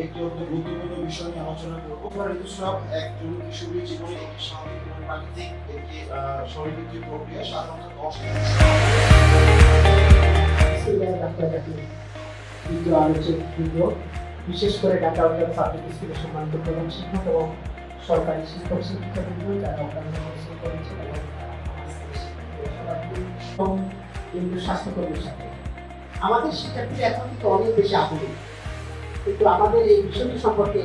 একটি অত্যন্ত গুরুত্বপূর্ণ বিষয় নিয়ে আলোচনা করব। ঋতুস্রাব একজন কিশোরীর জীবনে একটি স্বাভাবিক এবং প্রাকৃতিক একটি শারীরিক প্রক্রিয়া, সাধারণত 10 বিশেষ করে ঢাকা উত্তর পাবলিক স্কুলের সম্মানিত প্রধান শিক্ষক এবং সরকারি শিক্ষক শিক্ষিকাবৃন্দ যারা অন্যান্য পরিশ্রম করেছেন এবং কেন্দ্রীয় স্বাস্থ্যকর্মীর সাথে আমাদের শিক্ষার্থীরা এখন কিন্তু অনেক বেশি আগ্রহী, কিন্তু আমাদের এই বিষয়টি সম্পর্কে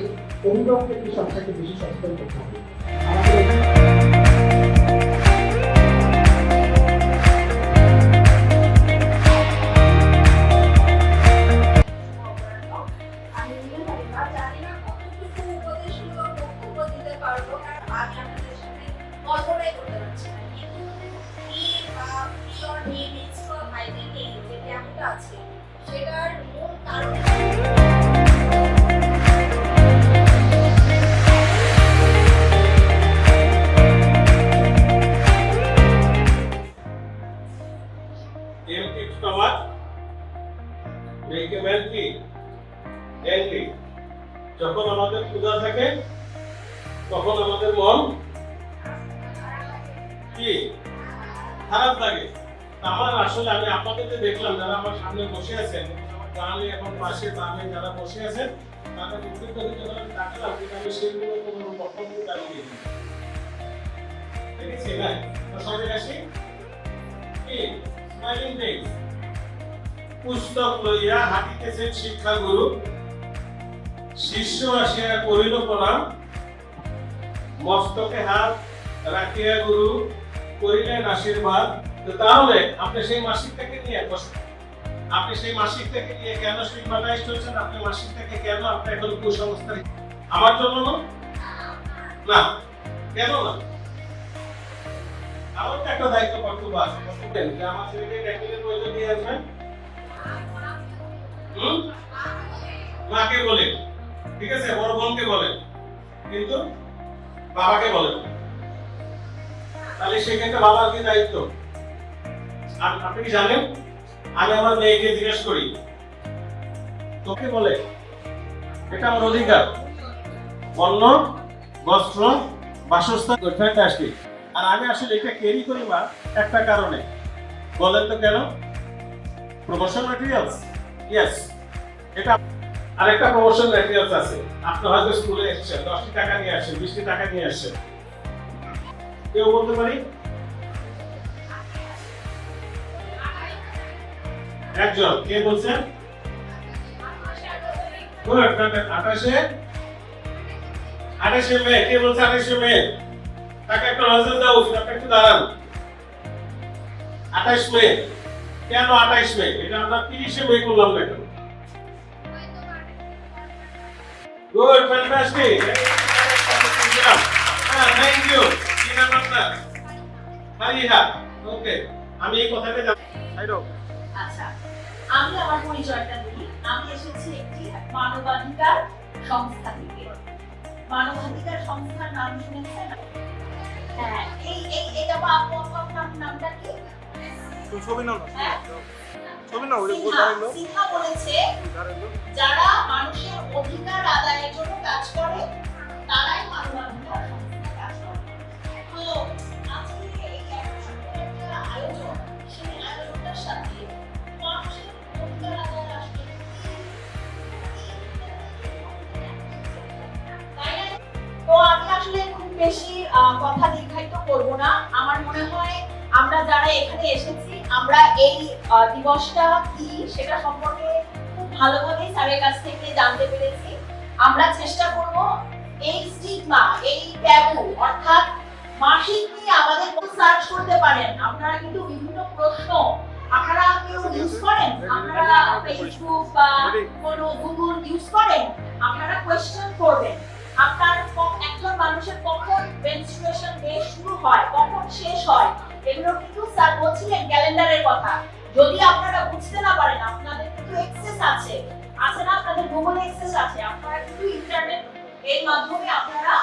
অভিভাবকদেরকে সবচেয়ে বেশি সচেতন করতে হবে। সেটার মূল কারণ যখন আমাদের ক্ষুধা থাকে তখন আমাদের মন কি খারাপ লাগে। আমার আসলে আমি আপনাদেরকে দেখলাম যারা আমার সামনে বসে আছেন, গানে এখন পাশে দামে যারা বসে আছেন, তাদের উদ্যোগ যখন আমি ডাকলাম আমি সেইগুলো কোনো বক্তব্য দাঁড়িয়ে দিই দেখেছি না। সবাই আসি কি স্মাইলিং ফেস, পুস্তক লইয়া হাঁটিতেছেন শিক্ষাগুরু, শিষ্য আসিয়া করিল প্রণাম, মস্তকে হাত রাখিয়া গুরু করিলেন আশীর্বাদ। তাহলে আপনি সেই মাসিক থেকে নিয়ে আপনি সেই মাসিক থেকে নিয়ে কেন স্টিগমাটাইজড হয়েছেন? আপনি মাসিক থেকে কেন আপনি এখন কুসংস্কার? আমার জন্য না, কেন না? আমার তো একটা দায়িত্ব কর্তব্য আছে, যে আমার ছেলেকে ট্যাকলিংয়ের প্রয়োজন দিয়ে আসবেন। মাকে বলে, ঠিক আছে, বড় বোনকে বলেন, কিন্তু বাবাকে বলেন। তাহলে সেক্ষেত্রে বাবার কি দায়িত্ব? আপনি কি জানেন, আমি আমার মেয়েকে জিজ্ঞেস করি, তোকে বলে এটা আমার অধিকার, অন্ন বস্ত্র বাসস্থান আসবে। আর আমি আসলে এটা ক্যারি করি মা একটা কারণে, বলেন তো কেন? প্রমোশন ম্যাটেরিয়ালস, ইয়েস, এটা আরেকটা প্রমোশন ম্যাটেরিয়ালস আছে। আপনি হয়তো স্কুলে এসেছেন, 10টি টাকা নিয়ে আসছেন, 20টি টাকা নিয়ে আসছেন, কেউ বলতে পারি একজন কে বলছেন? 28 মে, কে বলছে 28 মে? তাকে একটা নজর দাও, আপনি একটু দাঁড়ান। 28 মে, কেন 28 মে? এটা আমরা 30 মে করলাম না কেন? Good, fantastic, thank you. কি নাম আপনার? মারিহা। ওকে, আমি এই কথাটা জানি। আচ্ছা, আমি আমার পরিচয়টা দিই। আমি এসেছি একটি মানবাধিকার সংস্থা থেকে। মানবাধিকার সংস্থার নাম শুনেছেন? হ্যাঁ, এটা আপনার নামটা কি? সিনহা বলেছে যারা মানুষের অধিকার আদায়ের জন্য কাজ করে তারাই মানবাধিকার সংস্থায় কাজ করে। তো আজকে এই একটা আয়োজন, সেই আয়োজনটার সাথে মানুষের অধিকার আদায়ের আসলে তো আমি আসলে খুব বেশি কথা দীর্ঘায়িত করব না। আমার মনে হয় আমরা যারা এখানে এসেছি, আমরা এই দিবসটা কি সেটা সম্পর্কে খুব ভালোভাবে স্যারের কাছ থেকে জানতে পেরেছি। আমরা চেষ্টা করব এই স্টিগমা, এই ট্যাবু, অর্থাৎ মাসিক নিয়ে আমাদের সার্চ করতে পারেন। আপনারা কিন্তু বিভিন্ন প্রশ্ন আপনারা কেউ ইউজ করেন, আপনারা ফেসবুক বা কোনো গুগল ইউজ করেন, আপনারা কোয়েশ্চেন করবেন আপনার একজন মানুষের কখন মেনস্ট্রুয়েশন ডে শুরু হয়, কখন শেষ হয়, এগুলো কিন্তু স্যার বলছিলেন ক্যালেন্ডারের কথা। যদি আপনারা বুঝতে না পারেন, আপনাদের কিন্তু অ্যাক্সেস আছে না, আপনাদের গুগল অ্যাক্সেস আছে, আপনারা কিন্তু ইন্টারনেট এর মাধ্যমে আপনারা